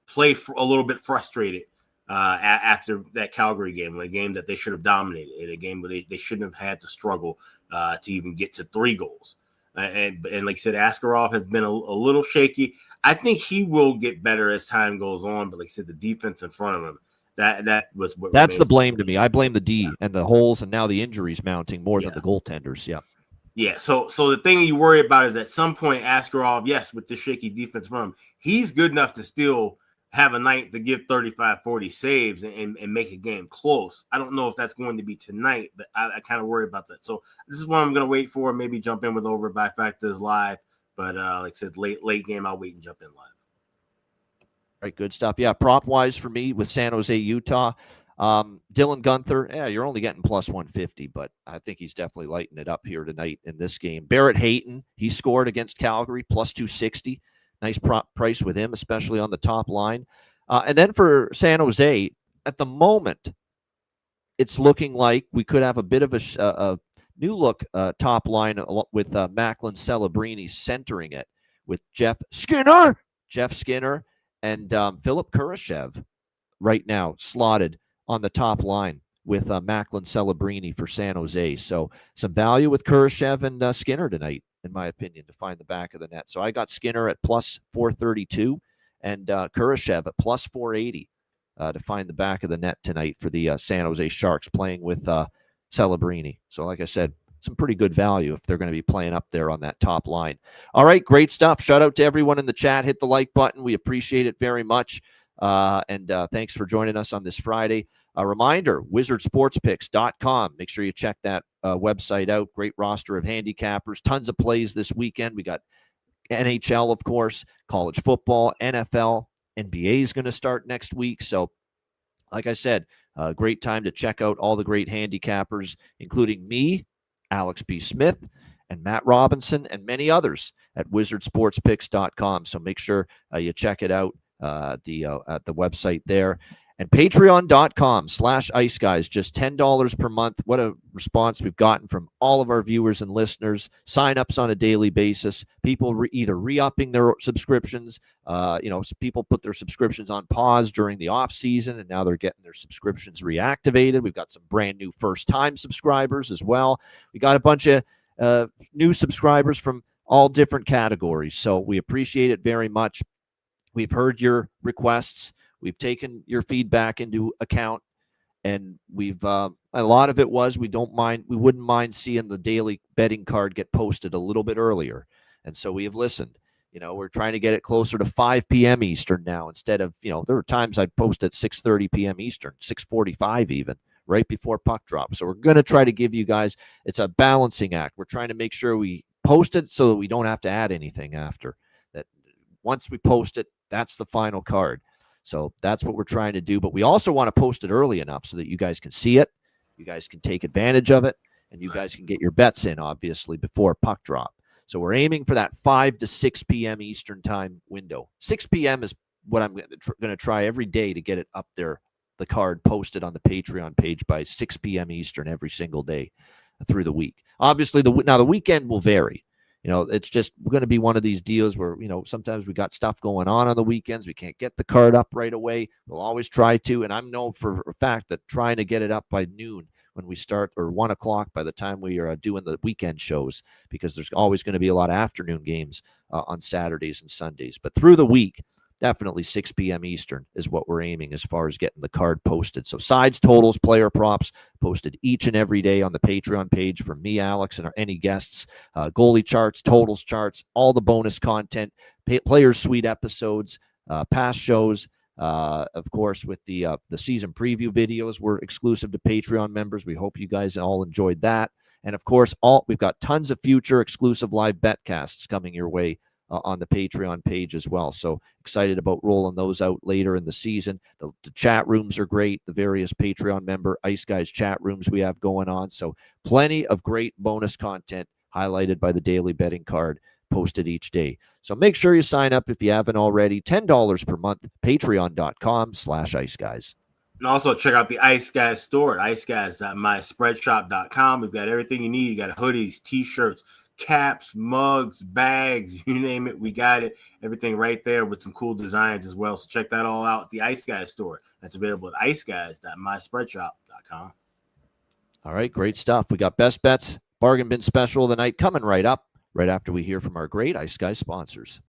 C: play a little bit frustrated after that Calgary game, a game that they should have dominated, a game where they shouldn't have had to struggle to even get to 3 goals. And like I said, Askarov has been a little shaky. I think he will get better as time goes on. But like I said, the defense in front of him, that was what.
B: That's the blame to me. I blame the D and the holes and now the injuries mounting more than the goaltenders. Yeah.
C: Yeah. So the thing you worry about is at some point, Askarov, yes, with the shaky defense from him, he's good enough to still have a night to give 35, 40 saves and make a game close. I don't know if that's going to be tonight, but I kind of worry about that. So this is what I'm going to wait for. Maybe jump in with over by factors live. But like I said, late game, I'll wait and jump in live.
B: All right, good stuff. Yeah, prop-wise for me with San Jose, Utah, Dylan Guenther, you're only getting +150, but I think he's definitely lighting it up here tonight in this game. Barrett Hayton, he scored against Calgary, +260. Nice price with him, especially on the top line. And then for San Jose, at the moment, it's looking like we could have a bit of a new look top line with Macklin Celebrini centering it with Jeff Skinner, and Philip Kurashev right now slotted on the top line with Macklin Celebrini for San Jose. So some value with Kurashev and Skinner tonight, in my opinion, to find the back of the net. So I got Skinner at +432 and Kurashev at +480 to find the back of the net tonight for the San Jose Sharks playing with Celebrini. So like I said, some pretty good value if they're going to be playing up there on that top line. All right, great stuff. Shout out to everyone in the chat. Hit the like button. We appreciate it very much. And thanks for joining us on this Friday. A reminder, wizardsportspicks.com. Make sure you check that website out. Great roster of handicappers. Tons of plays this weekend. We got NHL, of course, college football, NFL, NBA is going to start next week. So, like I said, great time to check out all the great handicappers, including me, Alex B. Smith, and Matt Robinson, and many others at wizardsportspicks.com. So make sure you check it out at the website there. And patreon.com/Ice Guys, just $10 per month. What a response we've gotten from all of our viewers and listeners. Sign-ups on a daily basis. People either re-upping their subscriptions. People put their subscriptions on pause during the off season, and now they're getting their subscriptions reactivated. We've got some brand new first-time subscribers as well. We got a bunch of new subscribers from all different categories. So we appreciate it very much. We've heard your requests. We've taken your feedback into account, and we've a lot of it was we wouldn't mind seeing the daily betting card get posted a little bit earlier, and so we have listened. We're trying to get it closer to 5 p.m. Eastern now instead of there were times I'd post at 6:30 p.m. Eastern, 6:45 even, right before puck drop. So we're going to try to give you guys. It's a balancing act. We're trying to make sure we post it so that we don't have to add anything after that. Once we post it, that's the final card. So that's what we're trying to do. But we also want to post it early enough so that you guys can see it, you guys can take advantage of it, and you guys can get your bets in, obviously, before puck drop. So we're aiming for that 5 to 6 p.m. Eastern time window. 6 p.m. is what I'm going to try every day to get it up there, the card posted on the Patreon page by 6 p.m. Eastern every single day through the week. Obviously, now the weekend will vary. It's just going to be one of these deals where, sometimes we got stuff going on the weekends. We can't get the card up right away. We'll always try to. And I'm known for a fact that trying to get it up by noon when we start, or 1 o'clock by the time we are doing the weekend shows, because there's always going to be a lot of afternoon games on Saturdays and Sundays. But through the week, definitely 6 p.m. Eastern is what we're aiming as far as getting the card posted. So sides, totals, player props posted each and every day on the Patreon page for me, Alex, and any guests. Goalie charts, totals charts, all the bonus content, player suite episodes, past shows. Of course, with the season preview videos were exclusive to Patreon members. We hope you guys all enjoyed that. And of course, we've got tons of future exclusive live betcasts coming your way on the Patreon page as well. So excited about rolling those out later in the season. The chat rooms are great. The various Patreon member Ice Guys chat rooms we have going on. So plenty of great bonus content highlighted by the daily betting card posted each day. So make sure you sign up if you haven't already. $10 per month, patreon.com/Ice Guys.
C: And also check out the Ice Guys store at iceguys.myspreadshop.com. We've got everything you need. You got hoodies, t-shirts, caps, mugs, bags, you name it, we got it. Everything right there with some cool designs as well. So check that all out at the Ice Guys store. That's available at iceguys.myspreadshop.com.
B: All right, great stuff. We got best bets, bargain bin special of the night coming right up, right after we hear from our great Ice Guys sponsors.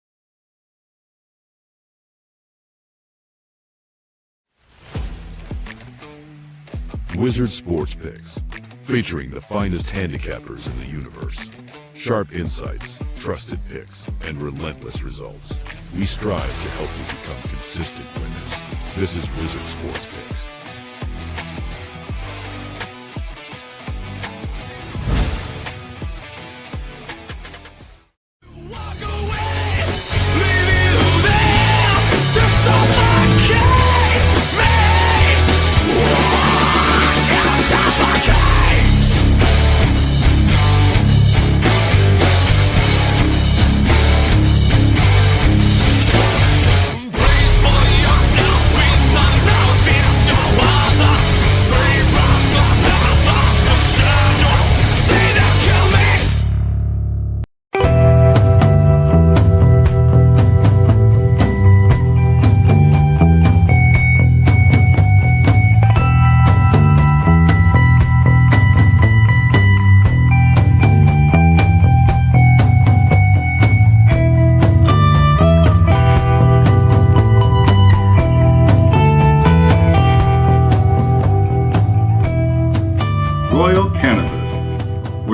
D: Wizard Sports Picks, featuring the finest handicappers in the universe. Sharp insights, trusted picks, and relentless results. We strive to help you become consistent winners. This is Wizard Sports Picks.
E: Please for yourself with my mouth is no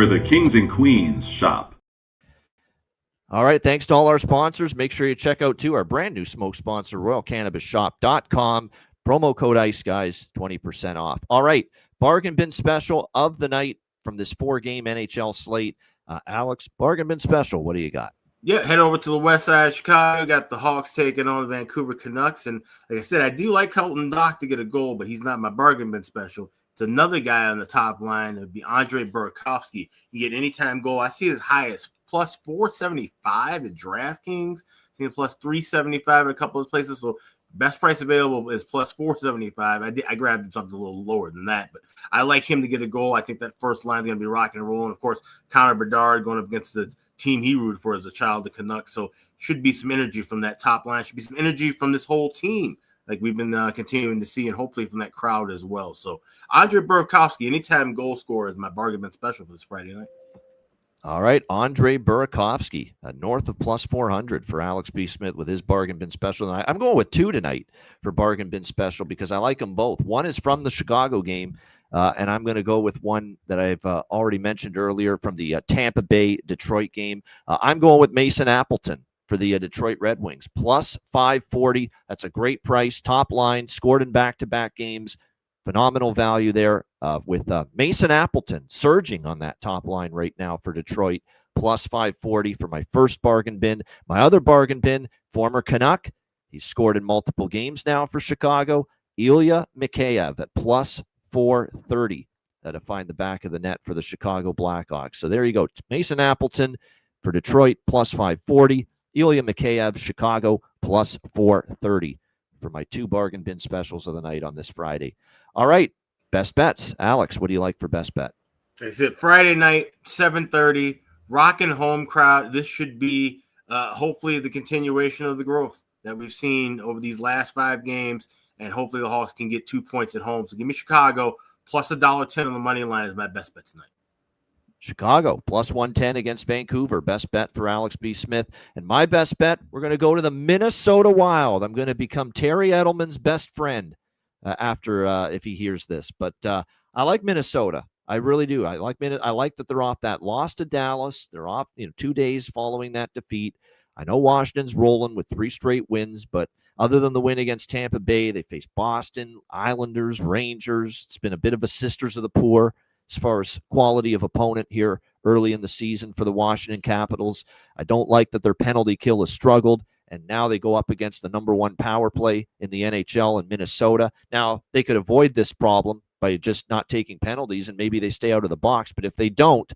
E: where the kings and queens shop.
B: All right, thanks to all our sponsors. Make sure you check out, too, our brand new smoke sponsor, RoyalCannabisShop.com. Promo code Ice Guys, 20% off. All right, bargain bin special of the night from this 4-game NHL slate. Alex, bargain bin special, what do you got?
C: Yeah, head over to the west side of Chicago. Got the Hawks taking on the Vancouver Canucks. And like I said, I do like Helton Dock to get a goal, but he's not my bargain bin special. It's another guy on the top line. It would be Andre Burakovsky. You get anytime goal. I see as high as plus 475 at DraftKings. Seen plus 375 at a couple of places. So best price available is plus 475. I grabbed something a little lower than that, but I like him to get a goal. I think that first line is going to be rocking and rolling. Of course, Connor Bedard going up against the team he rooted for as a child, the Canucks. So should be some energy from that top line. Should be some energy from this whole team, like we've been continuing to see, and hopefully from that crowd as well. So Andre Burakovsky, anytime goal scorer, is my bargain bin special for this Friday night.
B: All right, Andre Burakovsky, north of plus 400 for Alex B. Smith with his bargain bin special. And I'm going with 2 tonight for bargain bin special because I like them both. One is from the Chicago game, and I'm going to go with one that I've already mentioned earlier from the Tampa Bay Detroit game. I'm going with Mason Appleton for the Detroit Red Wings, plus 540. That's a great price. Top line, scored in back-to-back games. Phenomenal value there with Mason Appleton surging on that top line right now for Detroit, plus 540 for my first bargain bin. My other bargain bin, former Canuck. He's scored in multiple games now for Chicago. Ilya Mikheyev at plus 430. To find the back of the net for the Chicago Blackhawks. So there you go. Mason Appleton for Detroit, plus 540. Ilya Mikheyev, Chicago, plus 430 for my 2 bargain bin specials of the night on this Friday. All right, best bets. Alex, what do you like for best bet?
C: Like I said, Friday night, 7:30, rocking home crowd. This should be hopefully the continuation of the growth that we've seen over these last 5 games, and hopefully the Hawks can get 2 points at home. So give me Chicago, plus $1.10 on the money line is my best bet tonight.
B: Chicago, plus 110 against Vancouver. Best bet for Alex B. Smith. And my best bet, we're going to go to the Minnesota Wild. I'm going to become Terry Edelman's best friend after if he hears this. But I like Minnesota. I really do. I like that they're off that loss to Dallas. They're off 2 days following that defeat. I know Washington's rolling with 3 straight wins, but other than the win against Tampa Bay, they faced Boston, Islanders, Rangers. It's been a bit of a sisters of the poor as far as quality of opponent here early in the season for the Washington Capitals. I don't like that their penalty kill has struggled, and now they go up against the number 1 power play in the NHL in Minnesota. Now, they could avoid this problem by just not taking penalties, and maybe they stay out of the box, but if they don't,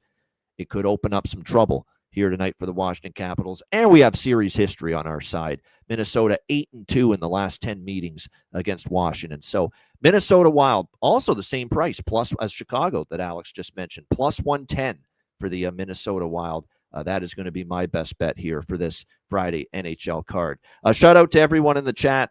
B: it could open up some trouble here tonight for the Washington Capitals. And we have series history on our side. Minnesota 8-2 in the last 10 meetings against Washington. So Minnesota Wild, also the same price, plus as Chicago that Alex just mentioned, plus 110 for the Minnesota Wild. That is going to be my best bet here for this Friday NHL card. Shout out to everyone in the chat.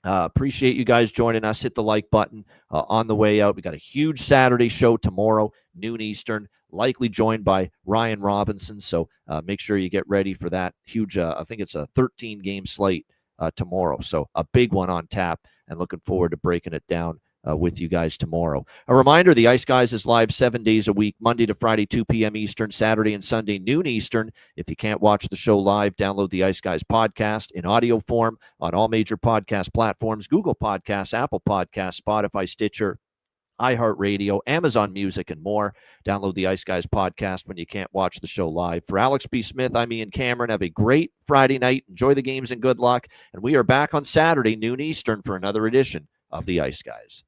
B: Appreciate you guys joining us. Hit the like button on the way out. We got a huge Saturday show tomorrow, noon Eastern, likely joined by Ryan Robinson. So make sure you get ready for that huge, I think it's a 13-game slate tomorrow. So a big one on tap, and looking forward to breaking it down with you guys tomorrow. A reminder, the Ice Guys is live 7 days a week, Monday to Friday, 2 p.m. Eastern, Saturday and Sunday, noon Eastern. If you can't watch the show live, download the Ice Guys podcast in audio form on all major podcast platforms, Google Podcasts, Apple Podcasts, Spotify, Stitcher, iHeartRadio, Amazon Music, and more. Download the Ice Guys podcast when you can't watch the show live. For Alex B. Smith, I'm Ian Cameron. Have a great Friday night. Enjoy the games and good luck. And we are back on Saturday, noon Eastern, for another edition of the Ice Guys.